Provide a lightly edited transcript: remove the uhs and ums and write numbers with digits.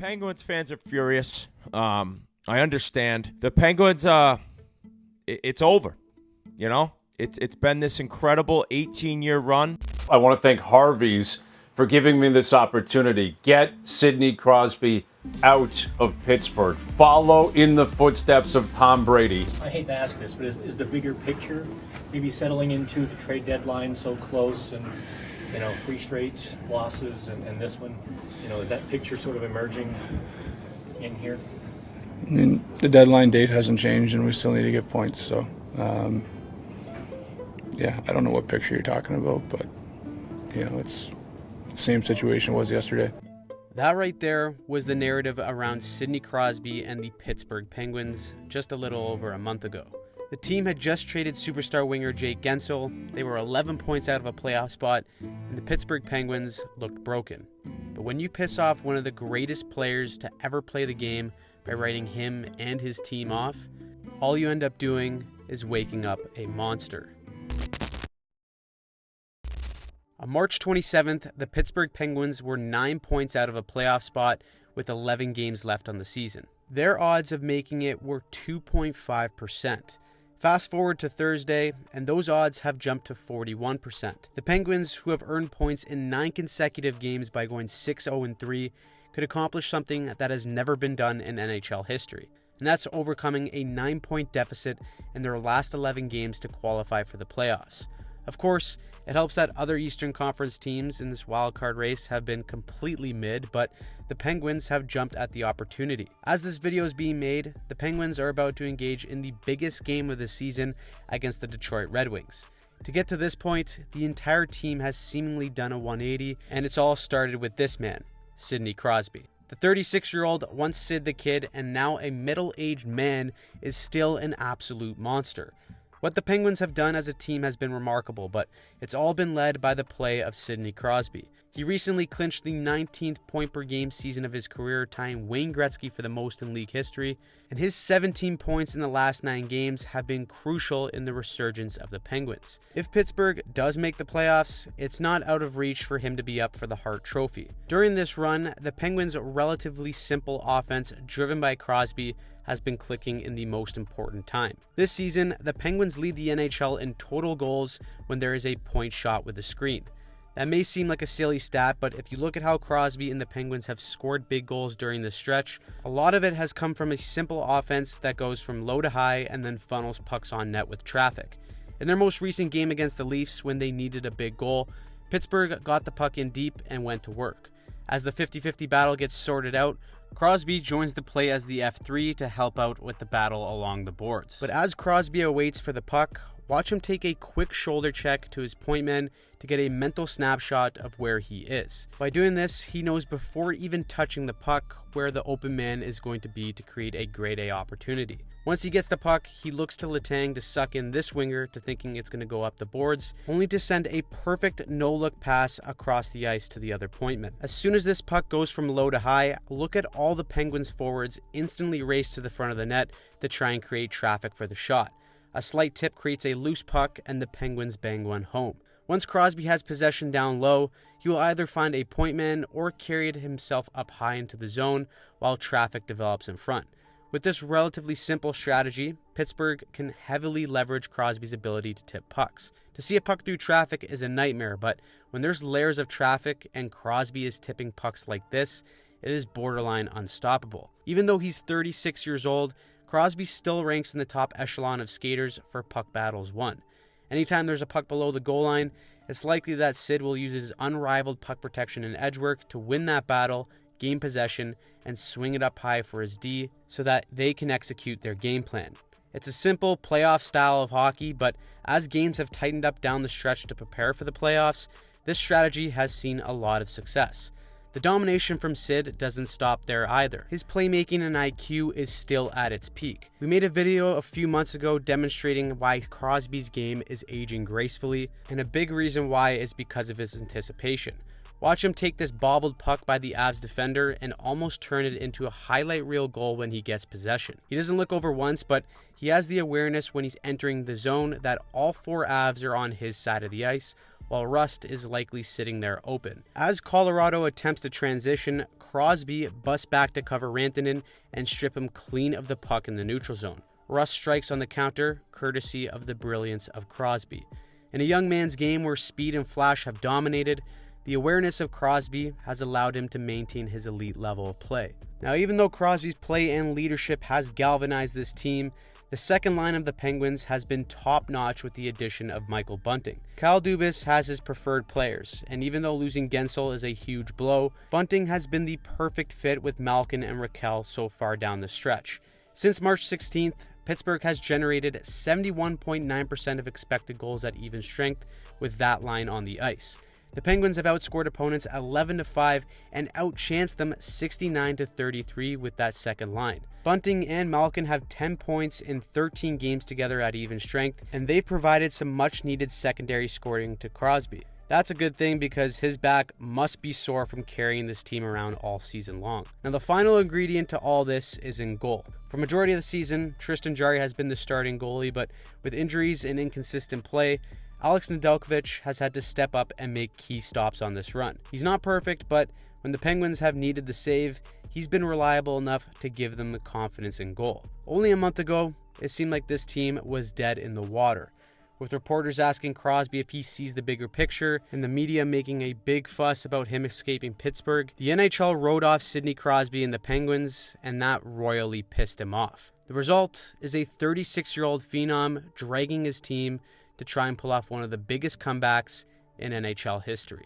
Penguins fans are furious. I understand. The Penguins, it's over. You know, it's been this incredible 18-year run. I want to thank Harvey's for giving me this opportunity. Get Sidney Crosby out of Pittsburgh. Follow in the footsteps of Tom Brady. I hate to ask this, but is the bigger picture maybe settling into the trade deadline so close and, 3 straight losses and this one, is that picture sort of emerging in here? I mean, the deadline date hasn't changed and we still need to get points. So, yeah, I don't know what picture you're talking about, but, it's the same situation was yesterday. That right there was the narrative around Sidney Crosby and the Pittsburgh Penguins just a little over a month ago. The team had just traded superstar winger Jake Guentzel. They were 11 points out of a playoff spot, and the Pittsburgh Penguins looked broken. But when you piss off one of the greatest players to ever play the game by writing him and his team off, all you end up doing is waking up a monster. On March 27th, the Pittsburgh Penguins were 9 points out of a playoff spot with 11 games left on the season. Their odds of making it were 2.5%. Fast forward to Thursday, and those odds have jumped to 41%. The Penguins, who have earned points in 9 consecutive games by going 6-0-3, could accomplish something that has never been done in NHL history, and that's overcoming a 9-point deficit in their last 11 games to qualify for the playoffs. Of course, it helps that other Eastern Conference teams in this wildcard race have been completely mid, but the Penguins have jumped at the opportunity. As this video is being made, the Penguins are about to engage in the biggest game of the season against the Detroit Red Wings. To get to this point, the entire team has seemingly done a 180, and it's all started with this man, Sidney Crosby. The 36-year-old, once Sid the Kid and now a middle-aged man, is still an absolute monster. What the Penguins have done as a team has been remarkable, but it's all been led by the play of Sidney Crosby. He recently clinched the 19th point-per-game season of his career, tying Wayne Gretzky for the most in league history, and his 17 points in the last 9 games have been crucial in the resurgence of the Penguins. If Pittsburgh does make the playoffs, it's not out of reach for him to be up for the Hart Trophy. During this run, the Penguins' relatively simple offense, driven by Crosby, has been clicking in the most important time. This season, the Penguins lead the NHL in total goals when there is a point shot with a screen. That may seem like a silly stat, but if you look at how Crosby and the Penguins have scored big goals during this stretch, a lot of it has come from a simple offense that goes from low to high and then funnels pucks on net with traffic. In their most recent game against the Leafs, when they needed a big goal, Pittsburgh got the puck in deep and went to work. As the 50-50 battle gets sorted out, Crosby joins the play as the F3 to help out with the battle along the boards. But as Crosby awaits for the puck, watch him take a quick shoulder check to his point man to get a mental snapshot of where he is. By doing this, he knows before even touching the puck where the open man is going to be to create a grade A opportunity. Once he gets the puck, he looks to Letang to suck in this winger to thinking it's going to go up the boards, only to send a perfect no-look pass across the ice to the other pointman. As soon as this puck goes from low to high, look at all the Penguins forwards instantly race to the front of the net to try and create traffic for the shot. A slight tip creates a loose puck and the Penguins bang one home. Once Crosby has possession down low, he will either find a point man or carry it himself up high into the zone while traffic develops in front. With this relatively simple strategy, Pittsburgh can heavily leverage Crosby's ability to tip pucks. To see a puck through traffic is a nightmare, but when there's layers of traffic and Crosby is tipping pucks like this, it is borderline unstoppable. Even though he's 36 years old, Crosby still ranks in the top echelon of skaters for puck battles won. Anytime there's a puck below the goal line, it's likely that Sid will use his unrivaled puck protection and edge work to win that battle, gain possession, and swing it up high for his D so that they can execute their game plan. It's a simple playoff style of hockey, but as games have tightened up down the stretch to prepare for the playoffs, this strategy has seen a lot of success. The domination from Sid doesn't stop there either. His playmaking and IQ is still at its peak. We made a video a few months ago demonstrating why Crosby's game is aging gracefully, and a big reason why is because of his anticipation. Watch him take this bobbled puck by the Avs defender and almost turn it into a highlight reel goal when he gets possession. He doesn't look over once, but he has the awareness when he's entering the zone that all 4 Avs are on his side of the ice, while Rust is likely sitting there open. As Colorado attempts to transition, Crosby busts back to cover Rantanen and strip him clean of the puck in the neutral zone. Rust strikes on the counter, courtesy of the brilliance of Crosby. In a young man's game where speed and flash have dominated, the awareness of Crosby has allowed him to maintain his elite level of play. Now, even though Crosby's play and leadership has galvanized this team, the second line of the Penguins has been top-notch with the addition of Michael Bunting. Kyle Dubas has his preferred players, and even though losing Gensel is a huge blow, Bunting has been the perfect fit with Malkin and Raquel so far down the stretch. Since March 16th, Pittsburgh has generated 71.9% of expected goals at even strength with that line on the ice. The Penguins have outscored opponents 11-5 and outchanced them 69-33 with that second line. Bunting and Malkin have 10 points in 13 games together at even strength, and they've provided some much-needed secondary scoring to Crosby. That's a good thing because his back must be sore from carrying this team around all season long. Now, the final ingredient to all this is in goal. For majority of the season, Tristan Jarry has been the starting goalie, but with injuries and inconsistent play, Alex Nedeljkovic has had to step up and make key stops on this run. He's not perfect, but when the Penguins have needed the save, he's been reliable enough to give them the confidence in goal. Only a month ago, it seemed like this team was dead in the water, with reporters asking Crosby if he sees the bigger picture and the media making a big fuss about him escaping Pittsburgh. The NHL wrote off Sidney Crosby and the Penguins, and that royally pissed him off. The result is a 36-year-old phenom dragging his team to try and pull off one of the biggest comebacks in NHL history.